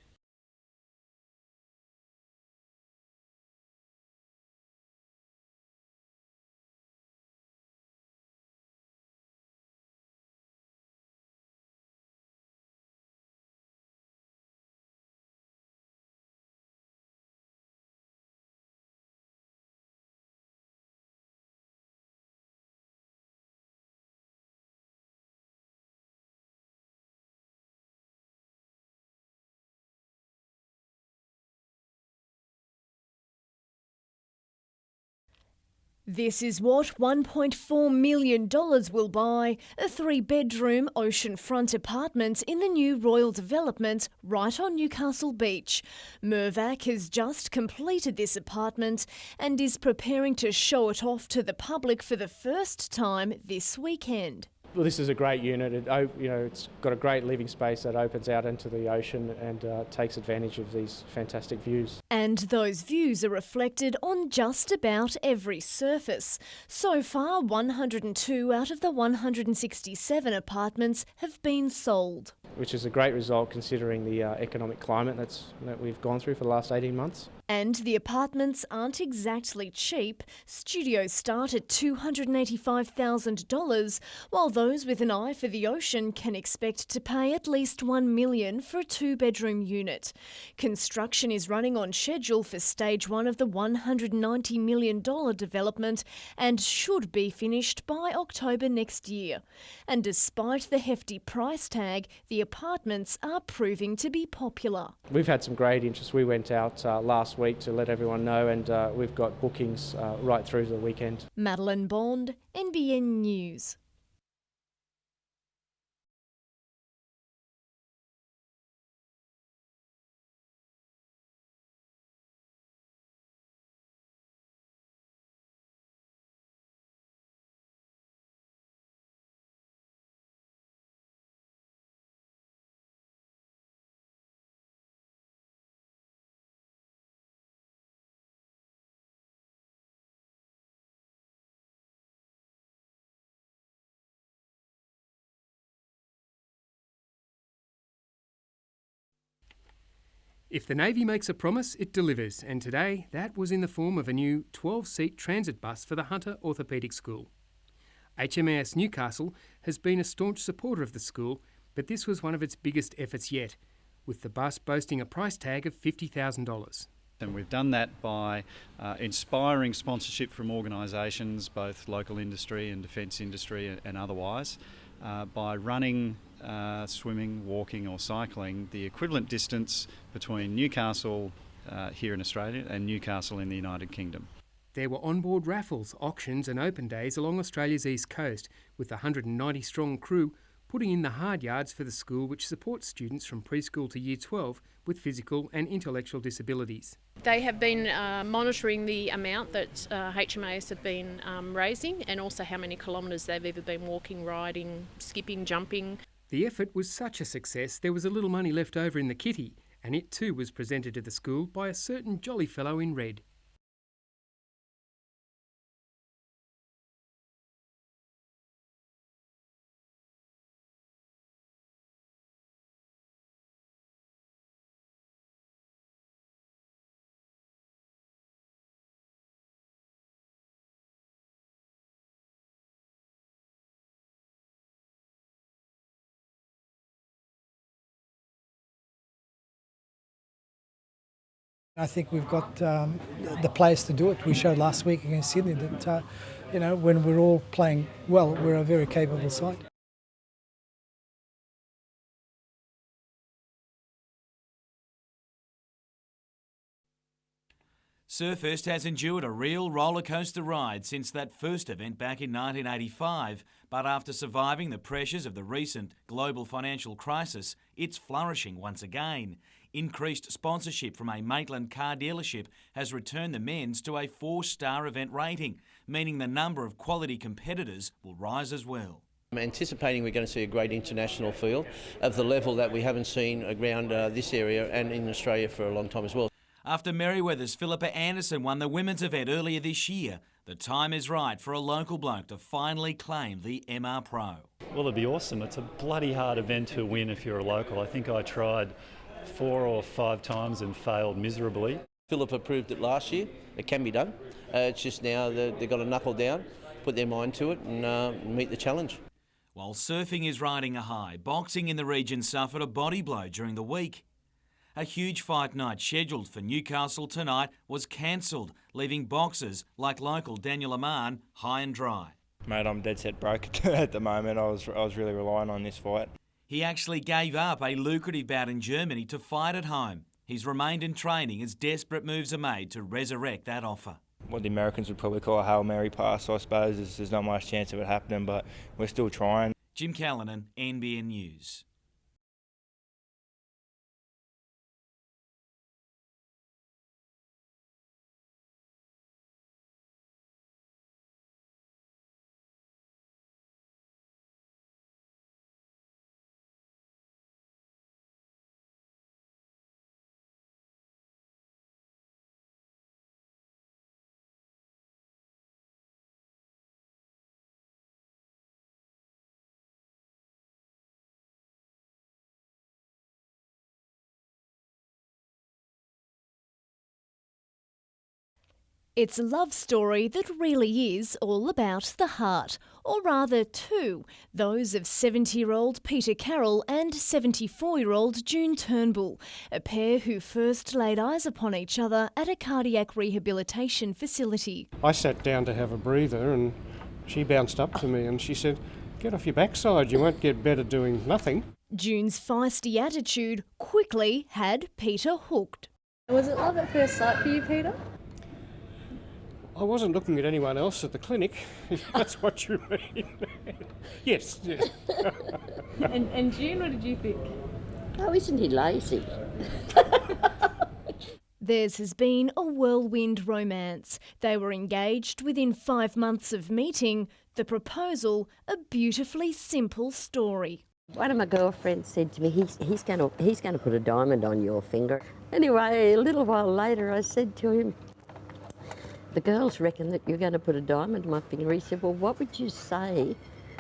This is what $1.4 million will buy, a 3-bedroom oceanfront apartment in the new Royal development right on Newcastle Beach. Mirvac has just completed this apartment and is preparing to show it off to the public for the first time this weekend.
Well, this is a great unit. It's got a great living space that opens out into the ocean and takes advantage of these fantastic views.
And those views are reflected on just about every surface. So far, 102 out of the 167 apartments have been sold.
Which is a great result considering the economic climate that we've gone through for the last 18 months.
And the apartments aren't exactly cheap. Studios start at $285,000, while those with an eye for the ocean can expect to pay at least $1 million for a 2-bedroom unit. Construction is running on schedule for stage 1 of the $190 million development and should be finished by October next year. And despite the hefty price tag, the apartments are proving to be popular.
We've had some great interest. We went out last week to let everyone know, and we've got bookings right through to the weekend.
Madeline Bond, NBN News.
If the Navy makes a promise, it delivers, and today that was in the form of a new 12-seat transit bus for the Hunter Orthopaedic School. HMAS Newcastle has been a staunch supporter of the school, but this was one of its biggest efforts yet, with the bus boasting a price tag of $50,000.
And we've done that by inspiring sponsorship from organisations, both local industry and defence industry and otherwise, by running, swimming, walking or cycling the equivalent distance between Newcastle here in Australia and Newcastle in the United Kingdom.
There were onboard raffles, auctions and open days along Australia's east coast, with a 190-strong crew putting in the hard yards for the school, which supports students from preschool to year 12 with physical and intellectual disabilities.
They have been monitoring the amount that HMAS have been raising, and also how many kilometres they've either been walking, riding, skipping, jumping.
The effort was such a success there was a little money left over in the kitty, and it too was presented to the school by a certain jolly fellow in red.
I think we've got the players to do it. We showed last week against Sydney that, when we're all playing well, we're a very capable side.
Surfers has endured a real rollercoaster ride since that first event back in 1985, but after surviving the pressures of the recent global financial crisis, it's flourishing once again. Increased sponsorship from a Maitland car dealership has returned the men's to a 4-star event rating, meaning the number of quality competitors will rise as well.
I'm anticipating we're going to see a great international field of the level that we haven't seen around this area and in Australia for a long time as well.
After Merryweather's Philippa Anderson won the women's event earlier this year, the time is right for a local bloke to finally claim the MR Pro.
Well, it'd be awesome. It's a bloody hard event to win if you're a local. I think I tried 4 or 5 times and failed miserably.
Philippa proved it last year. It can be done. It's just now they've got to knuckle down, put their mind to it and meet the challenge.
While surfing is riding a high, boxing in the region suffered a body blow during the week. A huge fight night scheduled for Newcastle tonight was cancelled, leaving boxers like local Daniel Aman high and dry.
Mate, I'm dead set broke at the moment. I was really relying on this fight.
He actually gave up a lucrative bout in Germany to fight at home. He's remained in training as desperate moves are made to resurrect that offer.
What the Americans would probably call a Hail Mary pass, I suppose. There's not much chance of it happening, but we're still trying.
Jim Callanan, NBN News.
It's a love story that really is all about the heart, or rather two, those of 70-year-old Peter Carroll and 74-year-old June Turnbull, a pair who first laid eyes upon each other at a cardiac rehabilitation facility.
I sat down to have a breather and she bounced up to me and she said, "Get off your backside, you won't get better doing nothing."
June's feisty attitude quickly had Peter hooked.
Was it love at first sight for you, Peter?
I wasn't looking at anyone else at the clinic, if that's what you mean. Yes.
And June, what did you think?
Oh, isn't he lazy?
Theirs has been a whirlwind romance. They were engaged within 5 months of meeting. The proposal, a beautifully simple story.
One of my girlfriends said to me, he's going to put a diamond on your finger. Anyway, a little while later I said to him, "The girls reckon that you're going to put a diamond on my finger." He said, "Well, what would you say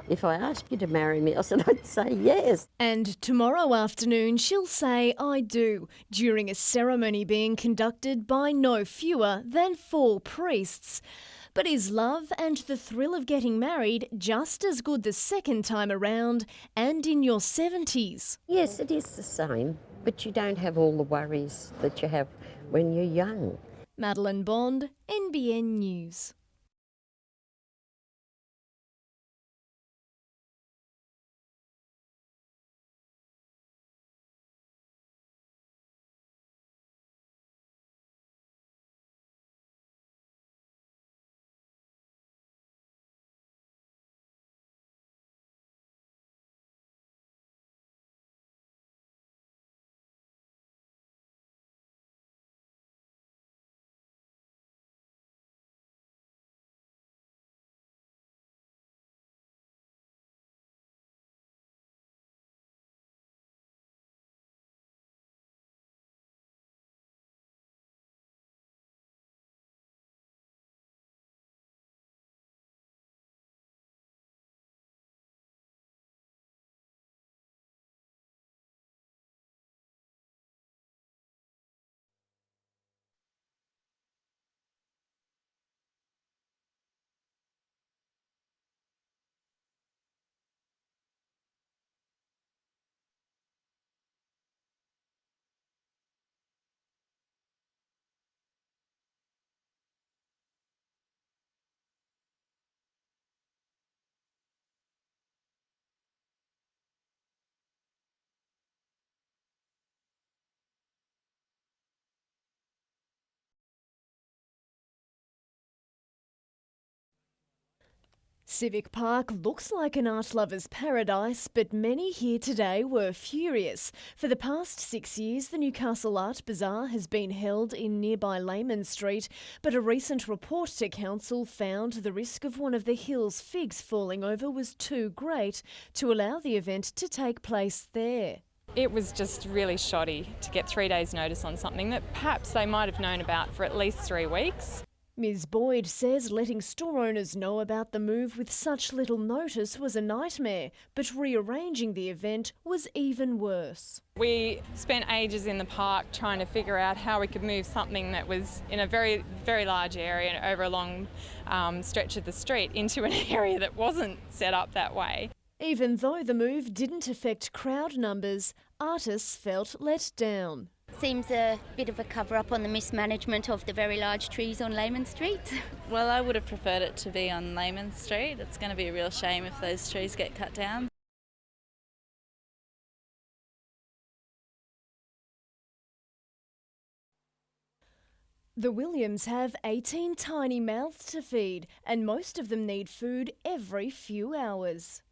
if I asked you to marry me?" I said, "I'd say yes."
And tomorrow afternoon she'll say "I do" during a ceremony being conducted by no fewer than 4 priests. But is love and the thrill of getting married just as good the second time around and in your 70s?
Yes, it is the same, but you don't have all the worries that you have when you're young.
Madeline Bond, NBN News. Civic Park looks like an art lover's paradise, but many here today were furious. For the past 6 years, the Newcastle Art Bazaar has been held in nearby Lehman Street, but a recent report to council found the risk of one of the hill's figs falling over was too great to allow the event to take place there.
It was just really shoddy to get 3 days' notice on something that perhaps they might have known about for at least 3 weeks.
Ms Boyd says letting store owners know about the move with such little notice was a nightmare, but rearranging the event was even worse.
We spent ages in the park trying to figure out how we could move something that was in a very, very large area and over a long stretch of the street into an area that wasn't set up that way.
Even though the move didn't affect crowd numbers, artists felt let down.
Seems a bit of a cover-up on the mismanagement of the very large trees on Lehman Street.
Well, I would have preferred it to be on Lehman Street. It's going to be a real shame if those trees get cut down.
The Williams have 18 tiny mouths to feed, and most of them need food every few hours.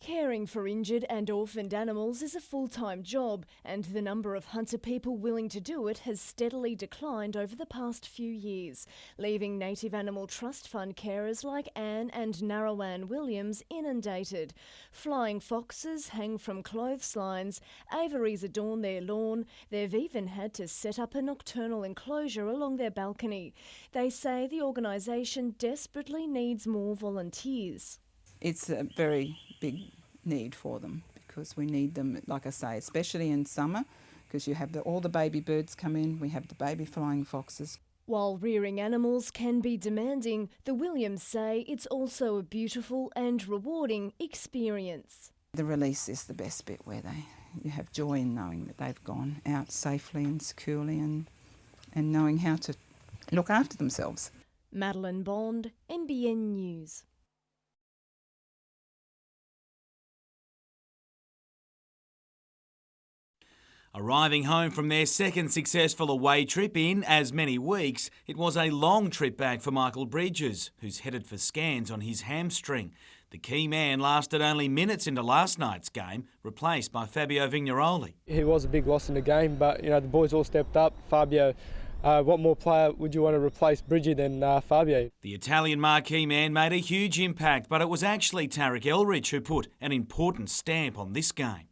Caring for injured and orphaned animals is a full-time job, and the number of hunter people willing to do it has steadily declined over the past few years, leaving Native Animal Trust Fund carers like Anne and Narawan Williams inundated. Flying foxes hang from clotheslines, aviaries adorn their lawn, they've even had to set up a nocturnal enclosure along their balcony. They say the organisation desperately needs more volunteers.
It's a very big need for them because we need them, like I say, especially in summer, because you have all the baby birds come in, we have the baby flying foxes.
While rearing animals can be demanding, the Williams say it's also a beautiful and rewarding experience.
The release is the best bit where you have joy in knowing that they've gone out safely and securely and knowing how to look after themselves.
Madeline Bond, NBN News.
Arriving home from their second successful away trip in as many weeks, it was a long trip back for Michael Bridges, who's headed for scans on his hamstring. The key man lasted only minutes into last night's game, replaced by Fabio Vignaroli.
He was a big loss in the game, but the boys all stepped up. Fabio, what more player would you want to replace Bridgie than Fabio?
The Italian marquee man made a huge impact, but it was actually Tarek Elrich who put an important stamp on this game.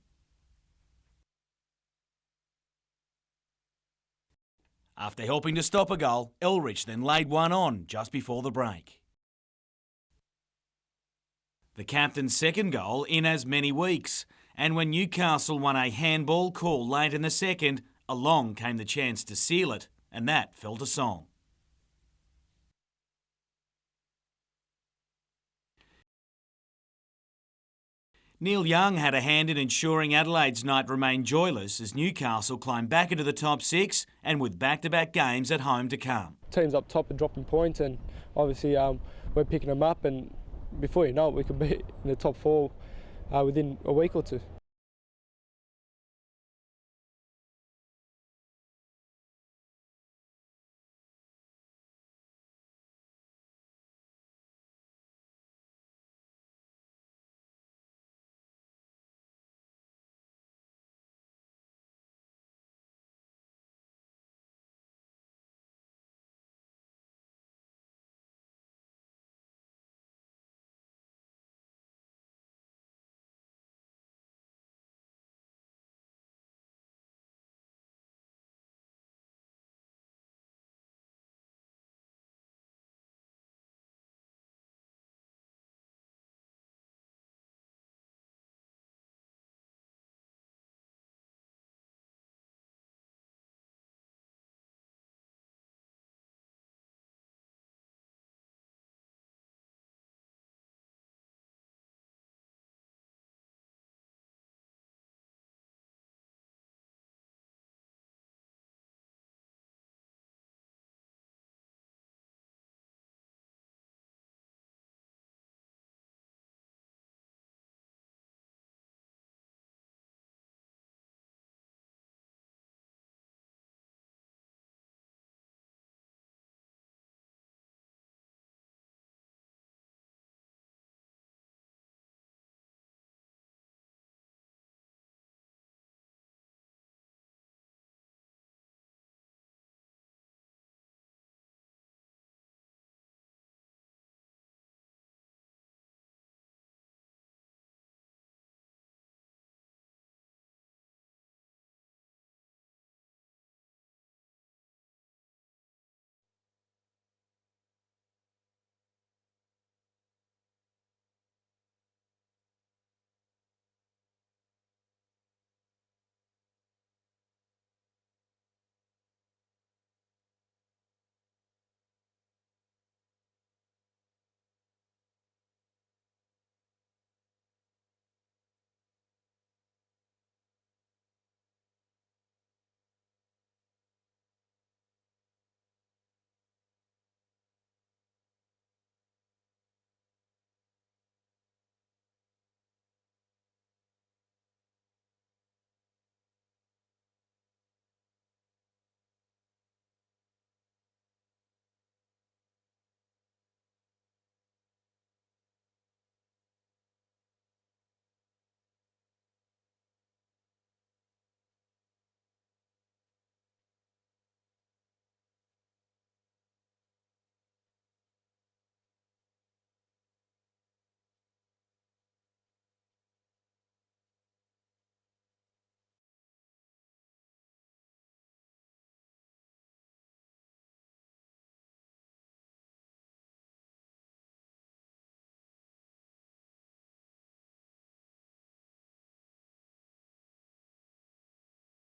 After helping to stop a goal, Elrich then laid one on just before the break. The captain's second goal in as many weeks, and when Newcastle won a handball call late in the second, along came the chance to seal it, and that fell to song. Neil Young had a hand in ensuring Adelaide's night remained joyless as Newcastle climbed back into the top six and with back-to-back games at home to come.
Teams up top are dropping points and obviously we're picking them up, and before you know it we could be in the top four within a week or two.